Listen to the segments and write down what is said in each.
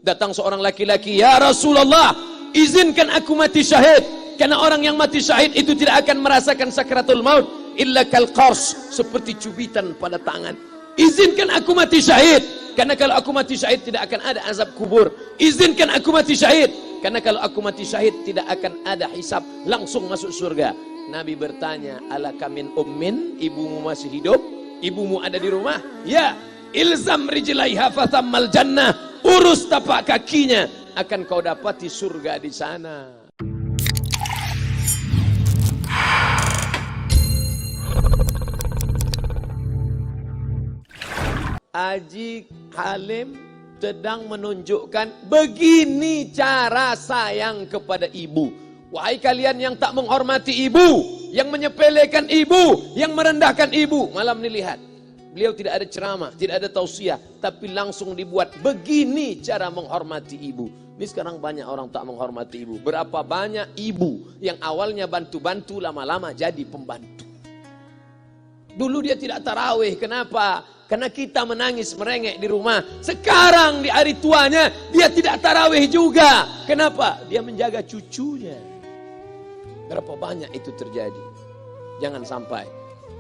Datang seorang laki-laki, "Ya Rasulullah, izinkan aku mati syahid." Karena orang yang mati syahid itu tidak akan merasakan sakratul maut illa kal qars, seperti cubitan pada tangan. Izinkan aku mati syahid, karena kalau aku mati syahid tidak akan ada azab kubur. Izinkan aku mati syahid, karena kalau aku mati syahid tidak akan ada hisab, langsung masuk surga. Nabi bertanya, "Alaka min ummin?" Ibumu masih hidup? Ibumu ada di rumah? Ya. "Ilzam rijlaiha fathammal jannah." Urus tapak kakinya, akan kau dapati surga di sana. Haji Halim sedang menunjukkan begini cara sayang kepada ibu. Wahai kalian yang tak menghormati ibu, yang menyepelekan ibu, yang merendahkan ibu. Malam ini lihat, beliau tidak ada ceramah, tidak ada tausiah, tapi langsung dibuat begini cara menghormati ibu. Ini sekarang banyak orang tak menghormati ibu. Berapa banyak ibu yang awalnya bantu-bantu, lama-lama jadi pembantu. Dulu dia tidak tarawih, kenapa? Karena kita menangis merengek di rumah. Sekarang di hari tuanya dia tidak tarawih juga. Kenapa? Dia menjaga cucunya. Berapa banyak itu terjadi? Jangan sampai.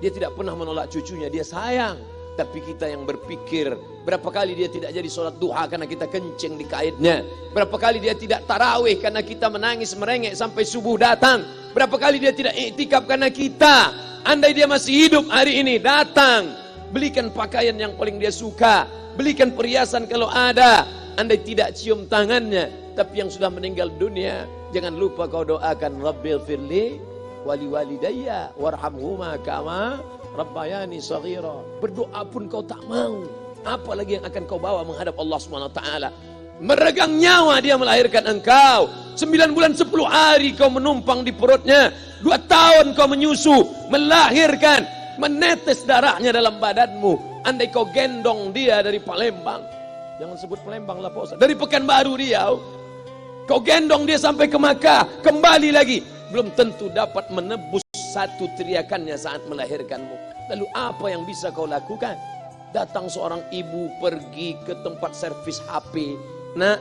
Dia tidak pernah menolak cucunya, dia sayang. Tapi kita yang berpikir, berapa kali dia tidak jadi sholat duha karena kita kencing di kaitnya. Berapa kali dia tidak tarawih karena kita menangis merengek sampai subuh datang. Berapa kali dia tidak iktikaf karena kita. Andai dia masih hidup hari ini, datang. Belikan pakaian yang paling dia suka. Belikan perhiasan kalau ada. Andai tidak cium tangannya. Tapi yang sudah meninggal dunia, jangan lupa kau doakan, Rabbil firli wali walidayya warhamhuma kama rabbayani shaghira. Berdoa pun kau tak mau, apalagi yang akan kau bawa menghadap Allah Subhanahu wa taala. Meregang nyawa dia melahirkan engkau. 9 bulan 10 hari kau menumpang di perutnya. 2 tahun kau menyusu, melahirkan, menetes darahnya dalam badanmu. Andai kau gendong dia dari Palembang, jangan sebut Palembang lah Pak Ustaz, dari Pekanbaru Riau, kau gendong dia sampai ke Makkah, kembali lagi, belum tentu dapat menebus satu teriakannya saat melahirkanmu. Lalu apa yang bisa kau lakukan? Datang seorang ibu pergi ke tempat servis HP. "Nak,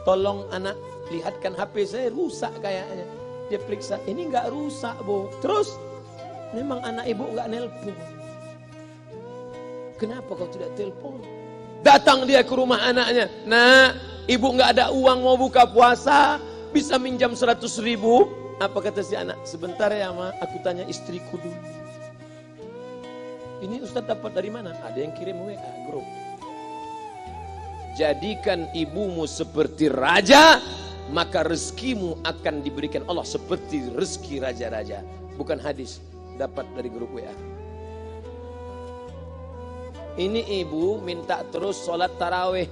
tolong anak lihatkan HP saya rusak kayaknya." Dia periksa, "Ini enggak rusak, Bu." Terus, "Memang anak ibu enggak nelpon." "Kenapa kau tidak telepon?" Datang dia ke rumah anaknya. "Nak, ibu enggak ada uang mau buka puasa, bisa minjam 100.000? Apa kata si anak? "Sebentar ya Ma, aku tanya istriku dulu." "Ini Ustaz dapat dari mana?" "Ada yang kirim WA grup." Jadikan ibumu seperti raja, maka rezekimu akan diberikan Allah seperti rezeki raja-raja. Bukan hadis, dapat dari grup WA. Ini ibu minta terus sholat tarawih,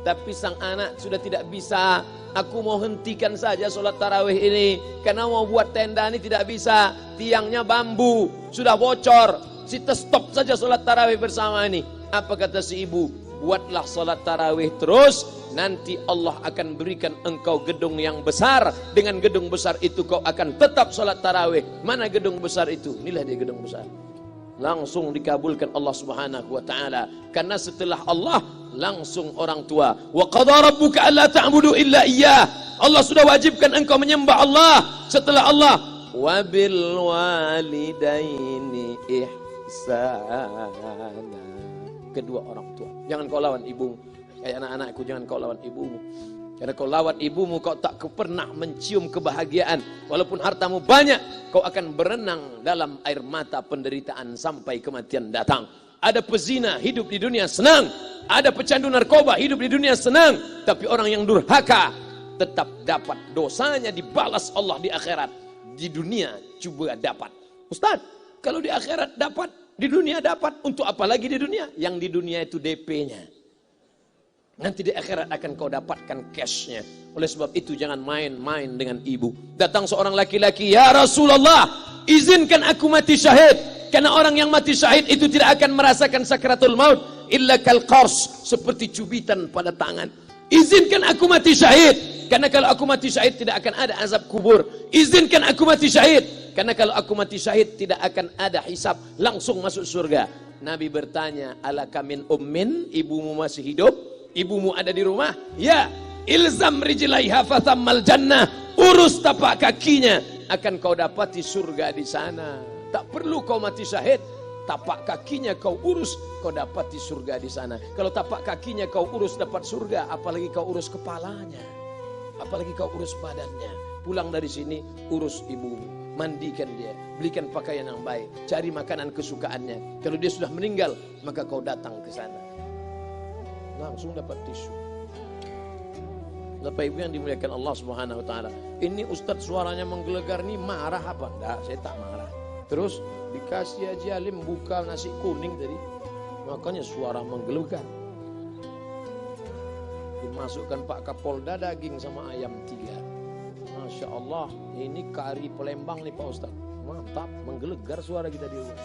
tapi sang anak sudah tidak bisa. "Aku mau hentikan saja sholat tarawih ini, karena mau buat tenda ini tidak bisa. Tiangnya bambu, sudah bocor. Kita stop saja sholat tarawih bersama ini." Apa kata si ibu? "Buatlah sholat tarawih terus, nanti Allah akan berikan engkau gedung yang besar. Dengan gedung besar itu kau akan tetap sholat tarawih." Mana gedung besar itu? Inilah dia gedung besar. Langsung dikabulkan Allah Subhanahu wa taala. Karena setelah Allah langsung orang tua. "Wa qadha rabbuka alla ta'budu illa iyyah." Allah sudah wajibkan engkau menyembah Allah. Setelah Allah, "Wa bil walidaini ihsana." Kedua orang tua. Jangan kau lawan ibumu. Kayak anak-anakku, jangan kau lawan ibumu. Karena kau lawan ibumu, kau tak pernah mencium kebahagiaan. Walaupun hartamu banyak, kau akan berenang dalam air mata penderitaan sampai kematian datang. Ada pezina hidup di dunia senang. Ada pecandu narkoba hidup di dunia senang. Tapi orang yang durhaka tetap dapat dosanya dibalas Allah di akhirat. Di dunia juga dapat. Ustaz, kalau di akhirat dapat, di dunia dapat, untuk apa lagi di dunia? Yang di dunia itu DP-nya. Nanti di akhirat akan kau dapatkan cashnya. Oleh sebab itu jangan main-main dengan ibu. Datang seorang laki-laki, "Ya Rasulullah, izinkan aku mati syahid." Karena orang yang mati syahid itu tidak akan merasakan sakratul maut illa kal qars, seperti cubitan pada tangan. "Izinkan aku mati syahid, karena kalau aku mati syahid tidak akan ada azab kubur." "Izinkan aku mati syahid, karena kalau aku mati syahid tidak akan ada hisab, langsung masuk surga." Nabi bertanya, "Alaka min ummin?" Ibumu masih hidup? Ibumu ada di rumah? Ya. ilzam rijlaiha fathammal jannah, urus tapak kakinya, akan kau dapati surga di sana. Tak perlu kau mati syahid, tapak kakinya kau urus, kau dapati surga di sana. Kalau tapak kakinya kau urus dapat surga, apalagi kau urus kepalanya, apalagi kau urus badannya. Pulang dari sini, urus ibumu, mandikan dia, belikan pakaian yang baik, cari makanan kesukaannya. Kalau dia sudah meninggal, maka kau datang ke sana, langsung dapat tisu. Bapak Ibu yang dimuliakan Allah Subhanahu wa taala. Ini Ustadz suaranya menggelegar nih, marah apa? Enggak, saya tak marah. Terus dikasih Haji Alim buka nasi kuning tadi, makanya suara menggelegar. Dimasukkan Pak Kapolda daging sama ayam 3. Masya Allah, ini kari Palembang nih Pak Ustadz. Mantap, menggelegar suara kita di rumah.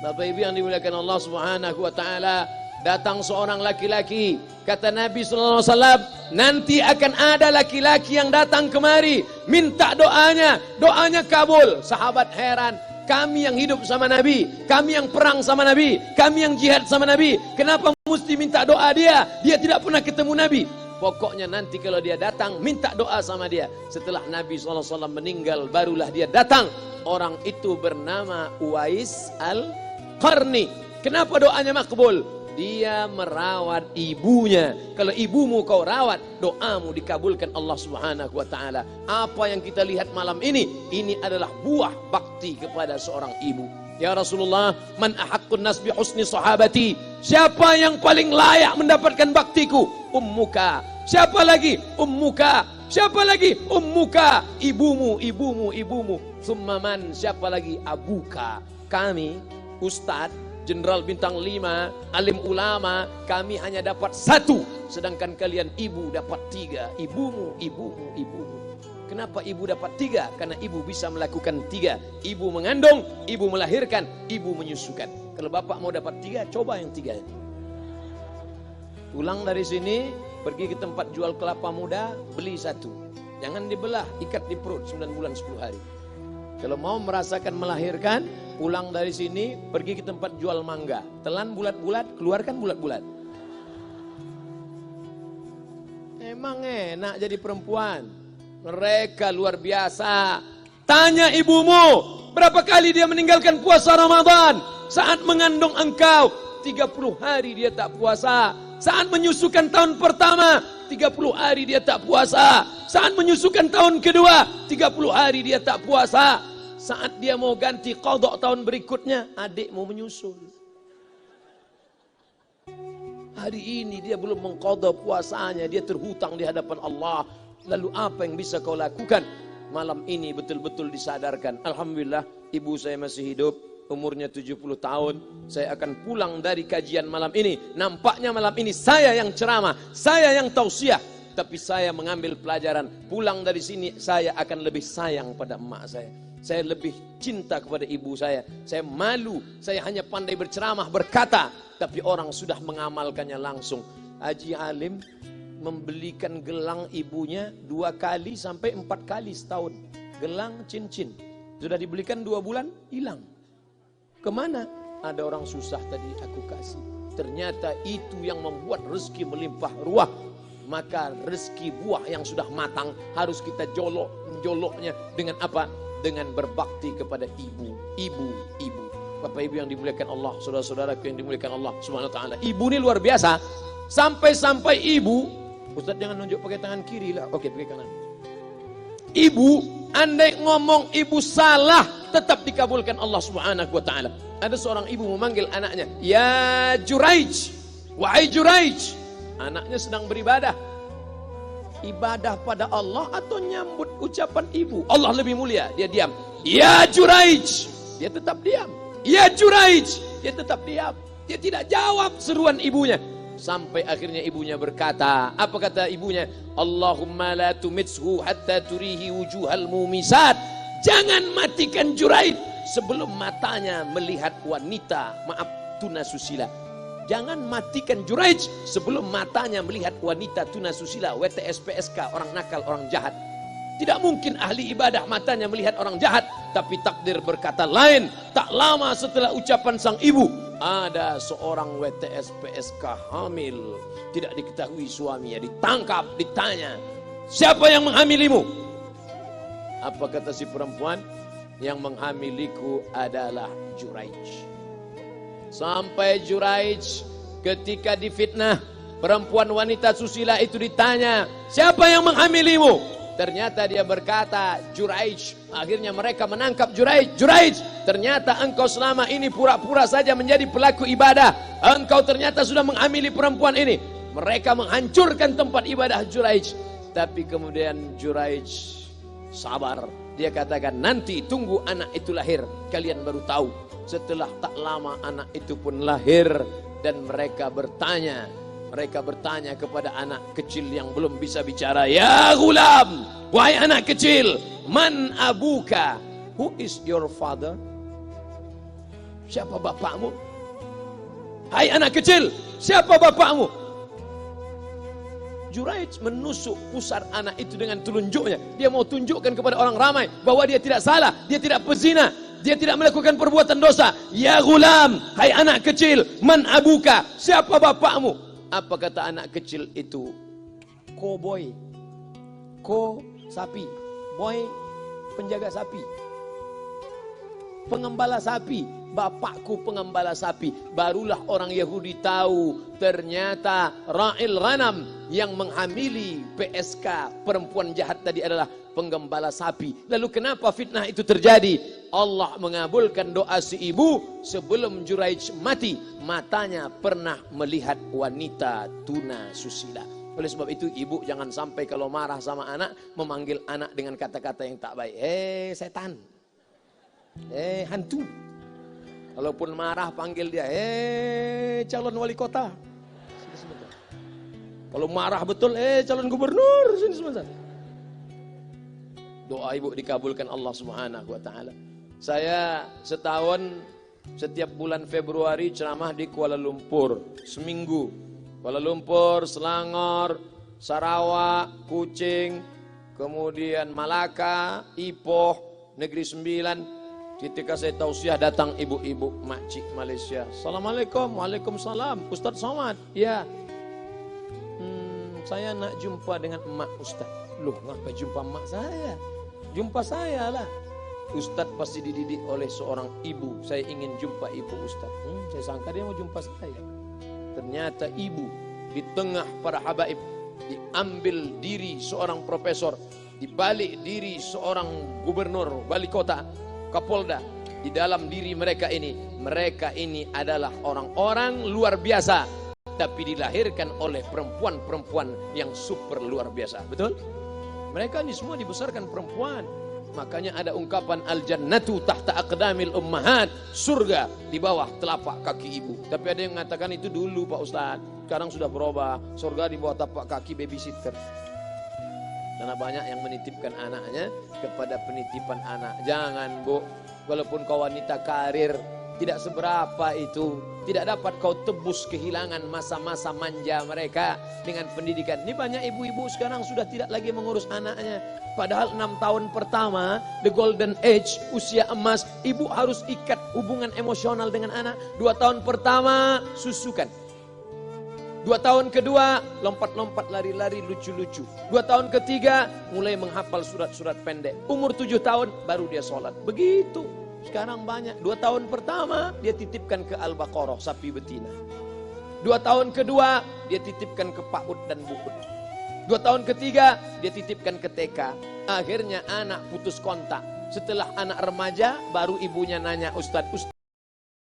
Bapak Ibu yang dimuliakan Allah Subhanahu wa taala, datang seorang laki-laki, kata Nabi sallallahu alaihi wasallam, nanti akan ada laki-laki yang datang kemari minta doanya, doanya kabul. Sahabat heran, kami yang hidup sama Nabi, kami yang perang sama Nabi, kami yang jihad sama Nabi, kenapa mesti minta doa dia? Dia tidak pernah ketemu Nabi. Pokoknya nanti kalau dia datang, minta doa sama dia. Setelah Nabi SAW meninggal, barulah dia datang. Orang itu bernama Uwais Al-Qarni. Kenapa doanya makbul? Dia merawat ibunya. Kalau ibumu kau rawat, doamu dikabulkan Allah Subhanahu wa taala. Apa yang kita lihat malam ini adalah buah bakti kepada seorang ibu. Ya Rasulullah, man ahaqqun nas bi husni sahabati? Siapa yang paling layak mendapatkan baktiku? Ummuka. Siapa lagi? Ummuka. Siapa lagi? Ummuka. Ibumu, ibumu, ibumu. Summa man? Siapa lagi? Abuka. Kami, Ustadz, Jenderal Bintang 5, alim ulama, kami hanya dapat 1, sedangkan kalian ibu dapat 3. Ibumu, ibumu, ibumu. Kenapa ibu dapat 3? Karena ibu bisa melakukan 3. Ibu mengandung, ibu melahirkan, ibu menyusukan. Kalau bapak mau dapat 3, coba yang 3. Pulang dari sini, pergi ke tempat jual kelapa muda, beli 1. Jangan dibelah, ikat di perut 9 bulan 10 hari. Kalau mau merasakan melahirkan, pulang dari sini, pergi ke tempat jual mangga. Telan bulat-bulat, keluarkan bulat-bulat. Emang enak jadi perempuan. Mereka luar biasa. Tanya ibumu, berapa kali dia meninggalkan puasa Ramadan? Saat mengandung engkau, 30 hari dia tak puasa. Saat menyusukan tahun pertama, 30 hari dia tak puasa. Saat menyusukan tahun kedua, 30 hari dia tak puasa. Saat dia mau ganti qadha tahun berikutnya, adik mau menyusul. Hari ini dia belum mengqadha puasanya, dia terhutang di hadapan Allah. Lalu apa yang bisa kau lakukan? Malam ini betul-betul disadarkan. Alhamdulillah, ibu saya masih hidup, umurnya 70 tahun. Saya akan pulang dari kajian malam ini. Nampaknya malam ini saya yang ceramah, saya yang tausiah, tapi saya mengambil pelajaran. Pulang dari sini saya akan lebih sayang pada emak saya. Saya lebih cinta kepada ibu saya. Saya malu, saya hanya pandai berceramah, berkata, tapi orang sudah mengamalkannya langsung. Haji Alim membelikan gelang ibunya 2 kali sampai 4 kali setahun. Gelang cincin. Sudah dibelikan 2 bulan, hilang. Kemana? Ada orang susah tadi aku kasih. Ternyata itu yang membuat rezeki melimpah ruah. Maka rezeki buah yang sudah matang harus kita joloknya dengan apa? Dengan berbakti kepada ibu. Ibu. Bapak Ibu yang dimuliakan Allah, saudara-saudaraku yang dimuliakan Allah Subhanahu wa taala. Ibu ini luar biasa. Sampai-sampai ibu, Ustaz jangan nunjuk pakai tangan kiri lah. Oke, pakai kanan. Ibu, andai ngomong ibu salah, tetap dikabulkan Allah Subhanahu wa taala. Ada seorang ibu memanggil anaknya, "Ya Juraij, wahai Juraij." Anaknya sedang beribadah. Ibadah pada Allah atau nyambut ucapan ibu? Allah lebih mulia, dia diam. "Ya Juraij." Dia tetap diam. "Ya Juraij." Dia tetap diam. Dia tidak jawab seruan ibunya. Sampai akhirnya ibunya berkata, apa kata ibunya? "Allahumma la tumitshu hatta turihi wujuhal mumisat." Jangan matikan Juraij sebelum matanya melihat wanita, maaf, tunasusila. Jangan matikan Juraij sebelum matanya melihat wanita tunasusila, WTS PSK, orang nakal, orang jahat. Tidak mungkin ahli ibadah matanya melihat orang jahat. Tapi takdir berkata lain. Tak lama setelah ucapan sang ibu, ada seorang WTS PSK hamil, tidak diketahui suaminya, ditangkap, ditanya, siapa yang menghamilimu? Apa kata si perempuan? Yang menghamiliku adalah Juraij. Sampai Juraij ketika difitnah, perempuan wanita susila itu ditanya, siapa yang menghamilimu? Ternyata dia berkata, Juraij. Akhirnya mereka menangkap Juraij. Juraij, ternyata engkau selama ini pura-pura saja menjadi pelaku ibadah. Engkau ternyata sudah menghamili perempuan ini. Mereka menghancurkan tempat ibadah Juraij. Tapi kemudian Juraij sabar. Dia katakan, nanti tunggu anak itu lahir, kalian baru tahu. Setelah tak lama anak itu pun lahir. Dan mereka bertanya kepada anak kecil yang belum bisa bicara, ya gulam, wahai anak kecil, man abuka, who is your father? Siapa bapakmu? Hai anak kecil, siapa bapakmu? Juraij menusuk pusar anak itu dengan telunjuknya. Dia mau tunjukkan kepada orang ramai bahwa dia tidak salah, dia tidak pezina, dia tidak melakukan perbuatan dosa. Ya gulam, hai anak kecil, man abuka, siapa bapakmu? Apa kata anak kecil itu? Boy. Sapi. Boy, penjaga sapi. Pengembala sapi. Bapakku pengembala sapi. Barulah orang Yahudi tahu. Ternyata Ra'il Ghanam yang menghamili PSK perempuan jahat tadi adalah penggembala sapi. Lalu kenapa fitnah itu terjadi? Allah mengabulkan doa si ibu sebelum Juraij mati. Matanya pernah melihat wanita tuna susila. Oleh sebab itu ibu jangan sampai kalau marah sama anak memanggil anak dengan kata-kata yang tak baik. Setan. Hantu. Kalaupun marah panggil dia, calon wali kota. Sini sebentar. Kalau marah betul, calon gubernur. Sini sebentar. Doa ibu dikabulkan Allah Subhanahu wa taala. Saya setahun setiap bulan Februari ceramah di Kuala Lumpur seminggu. Kuala Lumpur, Selangor, Sarawak, Kuching, kemudian Malaka, Ipoh, Negeri Sembilan. Ketika saya tausiah datang ibu-ibu makcik Malaysia. Assalamualaikum, waalaikumsalam. Ustaz Somad, ya. Saya nak jumpa dengan emak Ustaz. Loh, ngapa jumpa emak saya? Jumpa saya lah. Ustadz pasti dididik oleh seorang ibu. Saya ingin jumpa ibu Ustadz. Saya sangka dia mau jumpa saya. Ternyata ibu di tengah para habaib. Diambil diri seorang profesor. Dibalik diri seorang gubernur, wali kota, kapolda. Di dalam diri mereka ini adalah orang-orang luar biasa. Tapi dilahirkan oleh perempuan-perempuan yang super luar biasa. Betul? Mereka ini semua dibesarkan perempuan. Makanya ada ungkapan al-jannatu tahta aqdamil ummahat, surga di bawah telapak kaki ibu. Tapi ada yang mengatakan itu dulu Pak Ustadz, sekarang sudah berubah, surga di bawah telapak kaki babysitter. Karena banyak yang menitipkan anaknya kepada penitipan anak. Jangan Bu, walaupun kau wanita karir, tidak seberapa itu. Tidak dapat kau tebus kehilangan masa-masa manja mereka dengan pendidikan. Ini banyak ibu-ibu sekarang sudah tidak lagi mengurus anaknya. Padahal 6 tahun pertama, the golden age, usia emas, ibu harus ikat hubungan emosional dengan anak. 2 tahun pertama, susukan. 2 tahun kedua, lompat-lompat, lari-lari, lucu-lucu. 2 tahun ketiga, mulai menghafal surat-surat pendek. Umur 7 tahun, baru dia sholat. Begitu. Sekarang banyak. 2 tahun pertama dia titipkan ke Al-Baqarah sapi betina. 2 tahun kedua dia titipkan ke PAUD dan BUUD. 2 tahun ketiga dia titipkan ke TK. Akhirnya anak putus kontak. Setelah anak remaja baru ibunya nanya, Ustadz